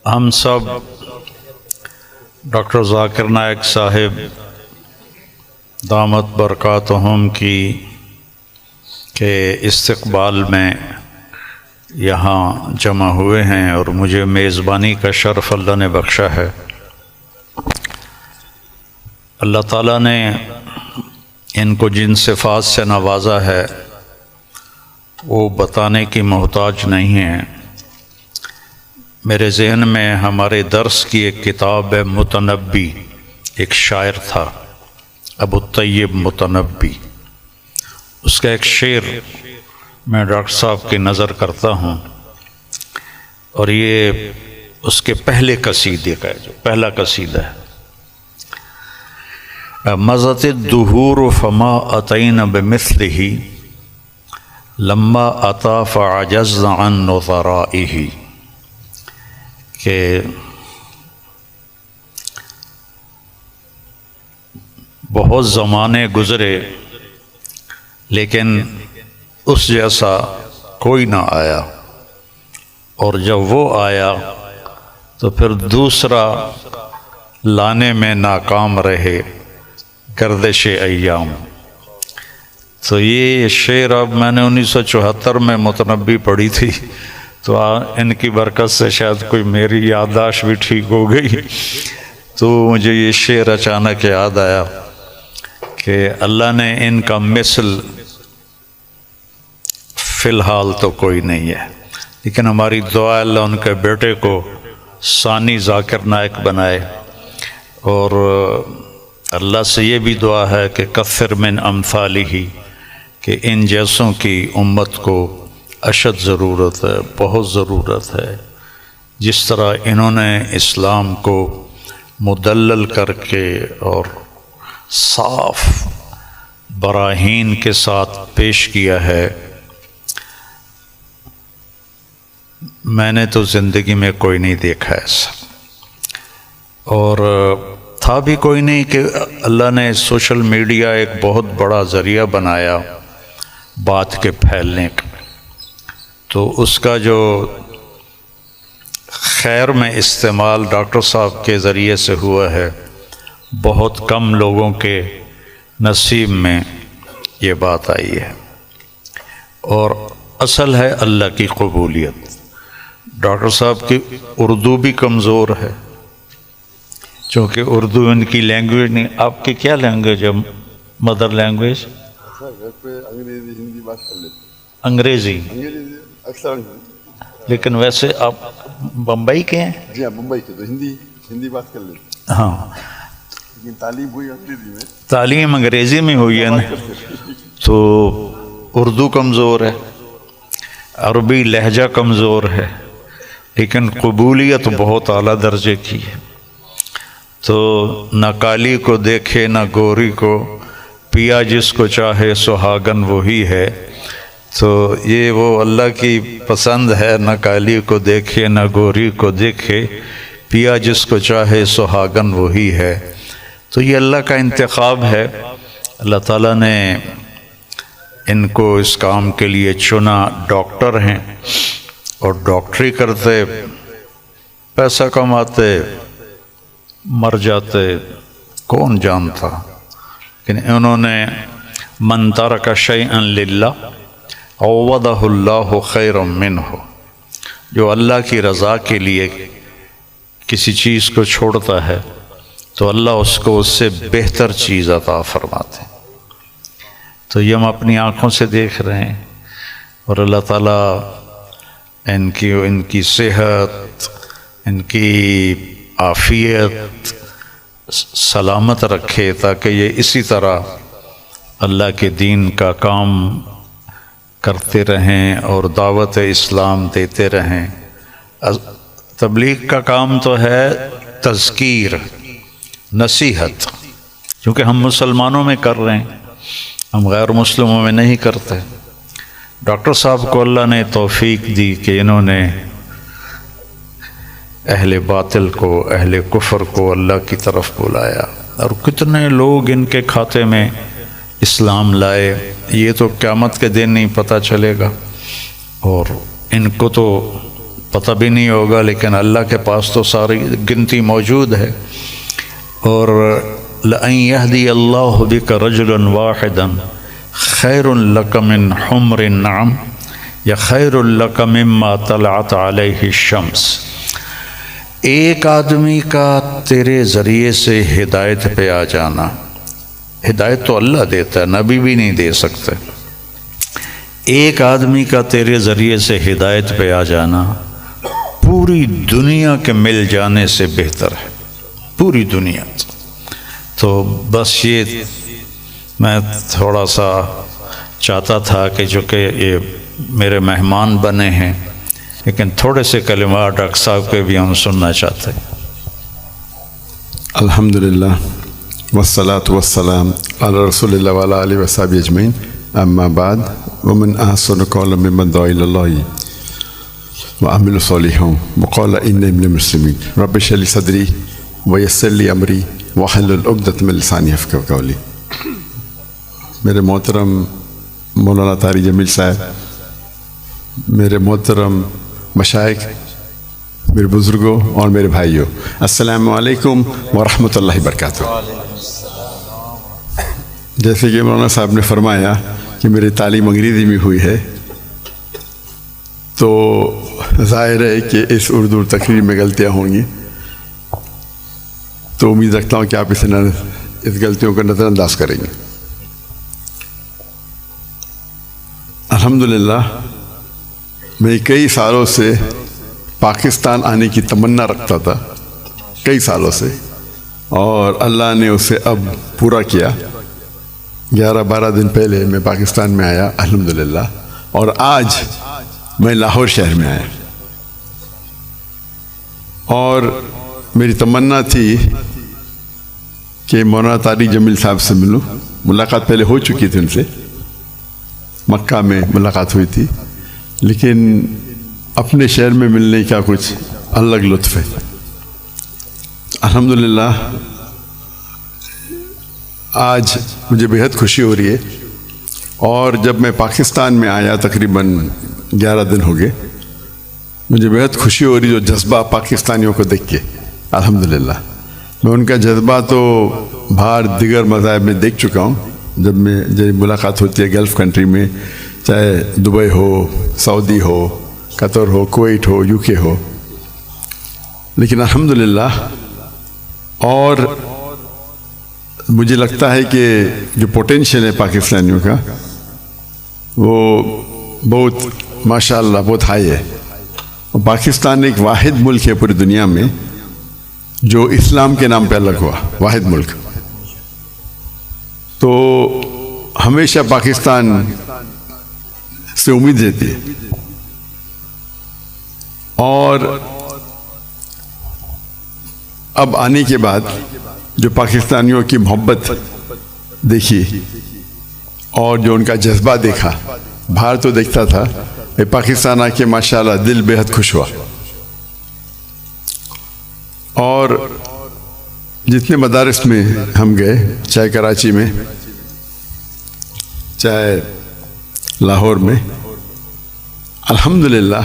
ہم سب ڈاکٹر ذاکر نائک صاحب دامت برکاتہم کی کے استقبال میں یہاں جمع ہوئے ہیں اور مجھے میزبانی کا شرف اللہ نے بخشا ہے۔ اللہ تعالیٰ نے ان کو جن صفات سے نوازا ہے وہ بتانے کی محتاج نہیں ہے۔ میرے ذہن میں ہمارے درس کی ایک کتاب ہے متنبی، ایک شاعر تھا ابو الطیب متنبی، اس کا ایک شعر میں ڈاکٹر صاحب کی نظر کرتا ہوں، اور یہ اس کے پہلے قصیدے کا ہے، جو پہلا قصیدہ ہے۔ مضت الدہور فما اتین بمثلہ لما اتا فعجزنا عن نظرائہ، کہ بہت زمانے گزرے لیکن اس جیسا کوئی نہ آیا، اور جب وہ آیا تو پھر دوسرا لانے میں ناکام رہے گردش ایام۔ تو یہ شعر اب میں نے 1974 میں متنبی پڑھی تھی، تو ان کی برکت سے شاید کوئی میری یادداشت بھی ٹھیک ہو گئی، تو مجھے یہ شعر اچانک یاد آیا کہ اللہ نے ان کا مثل فی الحال تو کوئی نہیں ہے، لیکن ہماری دعا اللہ ان کے بیٹے کو ثانی ذاکر نائک بنائے، اور اللہ سے یہ بھی دعا ہے کہ کثر من امثالہ، کہ ان جیسوں کی امت کو اشد ضرورت ہے، بہت ضرورت ہے۔ جس طرح انہوں نے اسلام کو مدلل کر کے اور صاف براہین کے ساتھ پیش کیا ہے، میں نے تو زندگی میں کوئی نہیں دیکھا ایسا، اور تھا بھی کوئی نہیں کہ اللہ نے سوشل میڈیا ایک بہت بڑا ذریعہ بنایا بات کے پھیلنے کا، تو اس کا جو خیر میں استعمال ڈاکٹر صاحب کے ذریعے سے ہوا ہے، بہت کم لوگوں کے نصیب میں یہ بات آئی ہے، اور اصل ہے اللہ کی قبولیت۔ ڈاکٹر صاحب کی اردو بھی کمزور ہے، چونکہ اردو ان کی لینگویج نہیں۔ آپ کی کیا لینگویج ہے مدر لینگویج؟ انگریزی ہندی بات کر لیتے، انگریزی، اکثر۔ لیکن ویسے آپ بمبئی کے ہیں؟ جی ہاں، ممبئی کے، تو ہندی بات کر لیتے، ہاں، لیکن تعلیم ہوئی انگریزی میں، تعلیم انگریزی میں ہوئی ہے نا، تو اردو کمزور ہے، عربی لہجہ کمزور ہے، لیکن قبولیت بہت اعلیٰ درجے کی ہے۔ تو نہ کالی کو دیکھے نہ گوری کو، پیا جس کو چاہے سہاگن وہی ہے۔ تو یہ وہ اللہ کی پسند ہے، نہ کالی کو دیکھے نہ گوری کو دیکھے، پیا جس کو چاہے سہاگن وہی ہے۔ تو یہ اللہ کا انتخاب ہے، اللہ تعالیٰ نے ان کو اس کام کے لیے چنا۔ ڈاکٹر ہیں اور ڈاکٹری کرتے، پیسہ کماتے، مر جاتے، کون جانتا، لیکن انہوں نے من ترک شیئا للہ عوضہ اللہ خیرا منہ، جو اللہ کی رضا کے لیے کسی چیز کو چھوڑتا ہے تو اللہ اس کو اس سے بہتر چیز عطا فرماتے ہیں۔ تو یہ ہم اپنی آنکھوں سے دیکھ رہے ہیں، اور اللہ تعالیٰ ان کی صحت، ان کی عافیت سلامت رکھے، تاکہ یہ اسی طرح اللہ کے دین کا کام کرتے رہیں اور دعوت اسلام دیتے رہیں۔ تبلیغ کا کام تو ہے تذکیر، نصیحت، کیونکہ ہم مسلمانوں میں کر رہے ہیں، ہم غیر مسلموں میں نہیں کرتے۔ ڈاکٹر صاحب کو اللہ نے توفیق دی کہ انہوں نے اہل باطل کو، اہل کفر کو اللہ کی طرف بلایا، اور کتنے لوگ ان کے کھاتے میں اسلام لائے، یہ تو قیامت کے دن نہیں پتہ چلے گا۔ اور ان کو تو پتہ بھی نہیں ہوگا، لیکن اللہ کے پاس تو ساری گنتی موجود ہے۔ اور لَأَن يَهْدِيَ اللَّهُ بِكَ رَجُلًا وَاحِدًا خَيْرٌ لَكَ مِنْ حُمْرِ النَّعَمِ یا خَيْرٌ لَكَ مِمَّا طَلَعَتْ عَلَيْهِ الشَّمْسُ، ایک آدمی کا تیرے ذریعے سے ہدایت پہ آ جانا، ہدایت تو اللہ دیتا ہے، نبی بھی نہیں دے سکتے، ایک آدمی کا تیرے ذریعے سے ہدایت پہ آ جانا پوری دنیا کے مل جانے سے بہتر ہے، پوری دنیا۔ تو بس یہ میں تھوڑا سا چاہتا تھا کہ جو کہ یہ میرے مہمان بنے ہیں، لیکن تھوڑے سے کلمات ڈاکٹر صاحب کے بھی ہم سننا چاہتے ہیں۔ الحمدللہ والصلاة والسلام علی رسول اللہ وعلی آلہ وصحبہ اجمعین، اما بعد، ومن احسن قولا ممن دعا الی اللہ وعمل صالحا وقال انی من المسلمین، رب اشرح لی صدری ویسر لی امری واحلل عقدۃ من لسانی یفقہوا قولی۔ میرے محترم مولانا طارق جمیل صاحب، میرے محترم مشائخ، میرے بزرگوں اور میرے بھائیوں، السلام علیکم ورحمۃ اللہ وبرکاتہ۔ جیسے کہ مولانا صاحب نے فرمایا کہ میری تعلیم انگریزی میں ہوئی ہے، تو ظاہر ہے کہ اس اردو تقریر میں غلطیاں ہوں گی، تو امید رکھتا ہوں کہ آپ اس غلطیوں کو نظر انداز کریں گے۔ الحمدللہ میں کئی سالوں سے پاکستان آنے کی تمنا رکھتا تھا، کئی سالوں سے، اور اللہ نے اسے اب پورا کیا۔ 11-12 دن پہلے میں پاکستان میں آیا الحمدللہ، اور آج میں لاہور شہر میں آیا، اور میری تمنا تھی کہ مولانا طارق جمیل صاحب سے ملوں۔ ملاقات پہلے ہو چکی تھی ان سے، مکہ میں ملاقات ہوئی تھی، لیکن اپنے شہر میں ملنے کا کچھ الگ لطف ہے۔ الحمدللہ آج مجھے بہت خوشی ہو رہی ہے، اور جب میں پاکستان میں آیا تقریباً 11 دن ہو گئے، مجھے بہت خوشی ہو رہی جو جذبہ پاکستانیوں کو دیکھ کے۔ الحمدللہ میں ان کا جذبہ تو باہر دیگر مذاہب میں دیکھ چکا ہوں، جب ملاقات ہوتی ہے گلف کنٹری میں، چاہے Dubai who, Saudi who, Qatar who, Kuwait who, you کے ہو، لیکن الحمدللہ، اور مجھے لگتا ہے کہ جو پوٹینشیل ہے پاکستانیوں کا وہ بہت ماشاءاللہ بہت ہائی ہے۔ اور پاکستان ایک واحد ملک ہے پوری دنیا میں جو اسلام کے نام پہ الگ ہوا، واحد ملک۔ تو ہمیشہ پاکستان سے امید رہتی ہے، اور اب آنے کے بعد جو پاکستانیوں کی محبت دیکھی اور جو ان کا جذبہ دیکھا، باہر تو دیکھتا تھا، پاکستان آ کے ماشاءاللہ دل بہت خوش ہوا۔ اور جتنے مدارس میں ہم گئے، چاہے کراچی میں، چاہے لاہور میں، الحمدللہ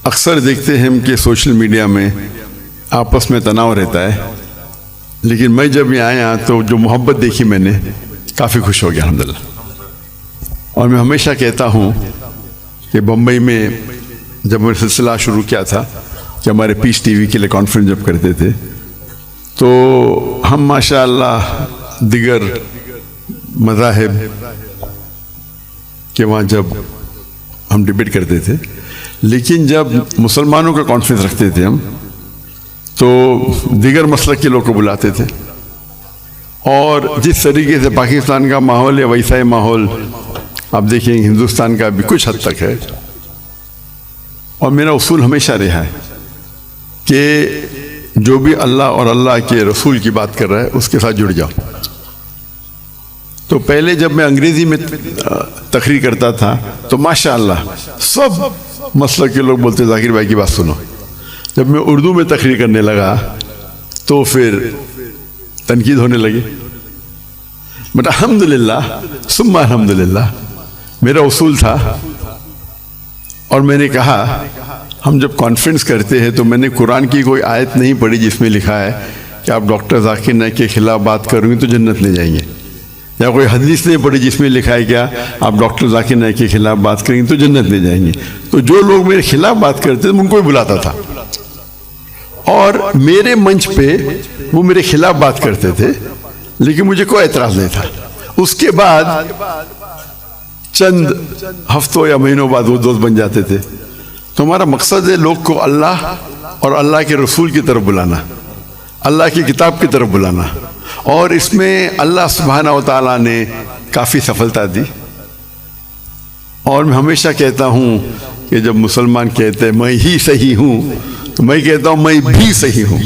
اکثر دیکھتے ہیں ہم کہ سوشل میڈیا میں آپس میں تناؤ رہتا ہے، لیکن میں جب یہاں آیا تو جو محبت دیکھی میں نے، کافی خوش ہو گیا الحمدللہ۔ اور میں ہمیشہ کہتا ہوں کہ بمبئی میں جب میں سلسلہ شروع کیا تھا کہ ہمارے پیس ٹی وی کے لیے کانفرنس جب کرتے تھے، تو ہم ماشاءاللہ دیگر مذاہب کے وہاں جب ہم ڈیبیٹ کرتے تھے، لیکن جب مسلمانوں کا کانفرنس رکھتے تھے ہم، تو دیگر مسلک کے لوگ کو بلاتے تھے، اور جس طریقے سے پاکستان کا ماحول ہے ویسا ہی ماحول آپ دیکھیں ہندوستان کا بھی کچھ حد تک ہے۔ اور میرا اصول ہمیشہ رہا ہے کہ جو بھی اللہ اور اللہ کے رسول کی بات کر رہا ہے اس کے ساتھ جڑ جاؤ۔ تو پہلے جب میں انگریزی میں تقریر کرتا تھا تو ماشاءاللہ سب مسلک کے لوگ بولتے ذاکر بھائی کی بات سنو۔ جب میں اردو میں تقریر کرنے لگا تو پھر تنقید ہونے لگی، بٹ الحمدللہ ثم الحمدللہ میرا اصول تھا اور میں نے کہا ہم جب کانفرنس کرتے ہیں تو میں نے قرآن کی کوئی آیت نہیں پڑھی جس میں لکھا ہے کہ آپ ڈاکٹر ذاکر نائک کے خلاف بات کریں گے تو جنت لے جائیں گے، یا کوئی حدیث نہیں پڑھی جس میں لکھا ہے کیا آپ ڈاکٹر ذاکر نائک کے خلاف بات کریں گے تو جنت لے جائیں گے۔ تو جو لوگ میرے خلاف بات کرتے تھے ان کو بھی بلاتا تھا، اور میرے منچ پہ وہ میرے خلاف بات کرتے تھے لیکن مجھے کوئی اعتراض نہیں تھا۔ اس کے بعد چند ہفتوں یا مہینوں بعد وہ دوست بن جاتے تھے۔ تو ہمارا مقصد ہے لوگ کو اللہ اور اللہ کے رسول کی طرف بلانا، اللہ کی کتاب کی طرف بلانا، اور اس میں اللہ سبحانہ و تعالیٰ نے کافی سفلتا دی۔ اور میں ہمیشہ کہتا ہوں کہ جب مسلمان کہتے ہیں میں ہی صحیح ہوں تو میں کہتا ہوں میں بھی صحیح ہوں،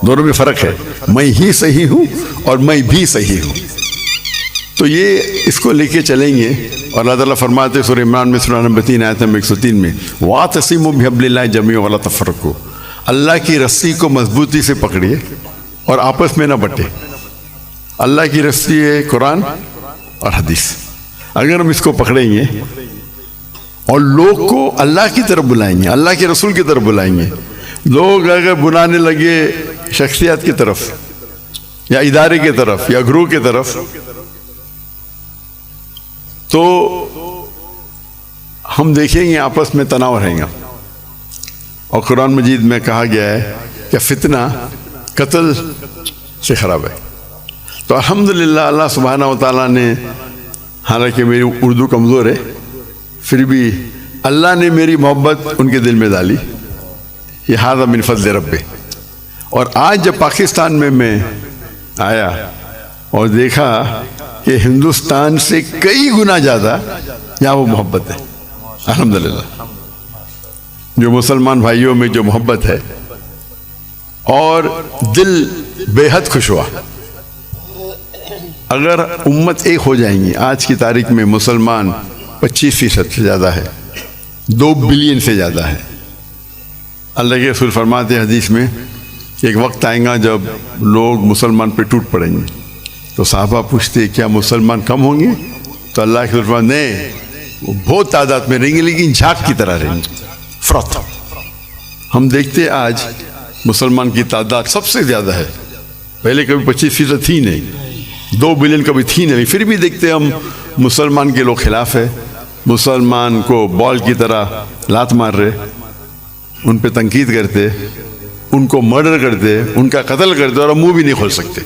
دونوں میں فرق ہے، میں ہی صحیح ہوں اور میں بھی صحیح ہوں۔ تو یہ اس کو لے کے چلیں گے، اور اللہ تعالیٰ فرماتے ہیں سورہ عمران میں سورہ نمبر 3 آیت نمبر 103 میں وَاعْتَصِمُوا بِحَبْلِ اللَّهِ جَمِيعًا وَلَا تَفَرَّقُوا، اللہ کی رسی کو مضبوطی سے پکڑیے اور آپس میں نہ بٹے۔ اللہ کی رسی ہے قرآن اور حدیث، اگر ہم اس کو پکڑیں گے اور لوگ کو اللہ کی طرف بلائیں گے، اللہ کے رسول کی طرف بلائیں گے، لوگ اگر بلانے لگے شخصیات کی طرف یا ادارے کی طرف یا گروہ کی طرف تو ہم دیکھیں گے آپس میں تناؤ رہیں گا۔ اور قرآن مجید میں کہا گیا ہے کہ فتنہ قتل سے خراب ہے۔ تو الحمدللہ اللہ سبحانہ و تعالیٰ نے، حالانکہ میری اردو کمزور ہے پھر بھی اللہ نے میری محبت ان کے دل میں ڈالی، یہ ھذا من فضل رب۔ اور آج جب پاکستان میں آیا اور دیکھا کہ ہندوستان سے کئی گنا زیادہ یہاں وہ محبت ہے، الحمدللہ جو مسلمان بھائیوں میں جو محبت ہے، اور دل بے حد خوش ہوا۔ اگر امت ایک ہو جائیں گی، آج کی تاریخ میں مسلمان 25% سے زیادہ ہے، 2 بلین سے زیادہ ہے۔ اللہ کے رسول فرماتے ہیں حدیث میں کہ ایک وقت آئے گا جب لوگ مسلمان پہ ٹوٹ پڑیں گے، تو صحابہ پوچھتے کیا مسلمان کم ہوں گے؟ تو اللہ کے رسول فرماتے نہیں، وہ بہت تعداد میں رہیں گے لیکن جھاگ کی طرح رہیں گے، فرات۔ ہم دیکھتے آج مسلمان کی تعداد سب سے زیادہ ہے، پہلے کبھی 25% تھی نہیں، 2 بلین کبھی تھی نہیں، پھر بھی دیکھتے ہم مسلمان کے لوگ خلاف ہے، مسلمان کو بال کی طرح لات مار رہے، ان پہ تنقید کرتے، ان کو مرڈر کرتے، ان کا قتل کرتے، اور ہم منہ بھی نہیں کھول سکتے۔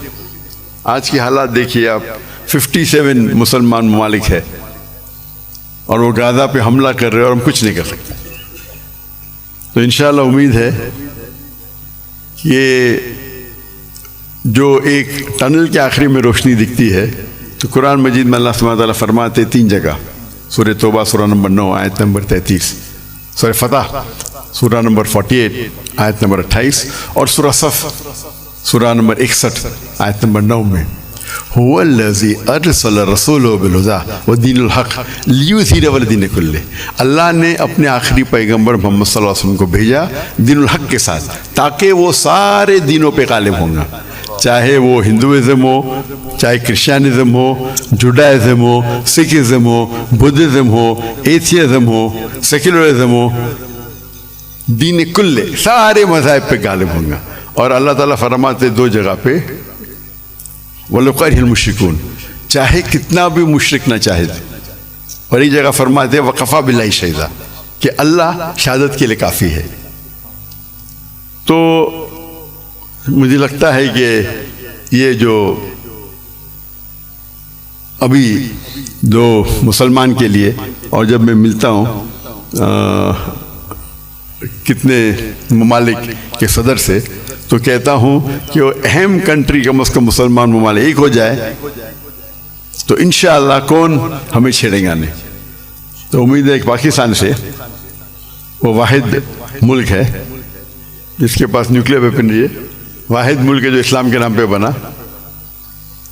آج کی حالات دیکھیے آپ، 57 مسلمان ممالک ہے اور وہ غزہ پہ حملہ کر رہے اور ہم کچھ نہیں کر سکتے۔ تو انشاءاللہ امید ہے کہ جو ایک ٹنل کے آخری میں روشنی دکھتی ہے، تو قرآن مجید میں اللہ سبحانہ وتعالیٰ فرماتے 3 جگہ، سورہ توبہ سورہ نمبر 9 آیت نمبر 33، سورہ فتح سورہ نمبر 48 آیت نمبر 28، اور سورہ صف سورہ نمبر 61 آیت نمبر 9 میں هو الذی ارسل رسولہ بالہدی ودین الحق لیظہرہ علی الدین کلہ، اللہ نے اپنے آخری پیغمبر محمد صلی اللہ علیہ وسلم کو بھیجا دین الحق کے ساتھ تاکہ وہ سارے دینوں پہ غالب ہوں گا، چاہے وہ ہندوازم ہو، چاہے کرسچینزم ہو، جوڈائزم ہو، سکھزم ہو، بدھزم ہو، ایتھیزم ہو، سیکولرزم ہو، دین کلے سارے مذاہب پہ غالب ہوں گا۔ اور اللہ تعالیٰ فرماتے 2 جگہ پہ وَلَوْ كَرِهَ الْمُشْرِكُونَ، چاہے کتنا بھی مشرک نہ چاہے، اور ایک جگہ فرماتے وَكَفَى بِاللَّهِ شَهِيدًا، کہ اللہ شہادت کے لیے کافی ہے۔ تو مجھے لگتا ہے کہ یہ جو ابھی جو مسلمان کے لیے، اور جب میں ملتا ہوں کتنے ممالک کے صدر سے، تو کہتا ہوں کہ وہ اہم کنٹری کم از کم مسلمان ممالک ایک ہو جائے تو انشاءاللہ کون ہمیں چھیڑیں گا نہیں۔ تو امید ہے کہ پاکستان سے وہ واحد ملک ہے جس کے پاس نیوکلیر ویپنری ہے، واحد ملک ہے جو اسلام کے نام پہ بنا،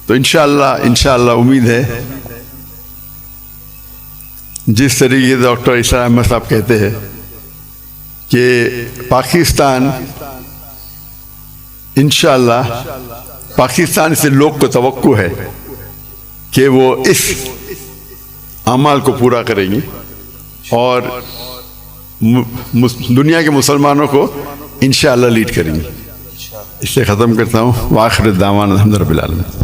تو انشاءاللہ امید ہے جس طریقے سے ڈاکٹر اسرار احمد صاحب کہتے ہیں کہ پاکستان انشاءاللہ پاکستان سے لوگ کو توقع ہے کہ وہ اس اعمال کو پورا کریں گے، اور دنیا کے مسلمانوں کو انشاءاللہ لیڈ کریں گی. اس سے ختم کرتا ہوں. وآخر الدعوانا الحمد للہ رب العالمین.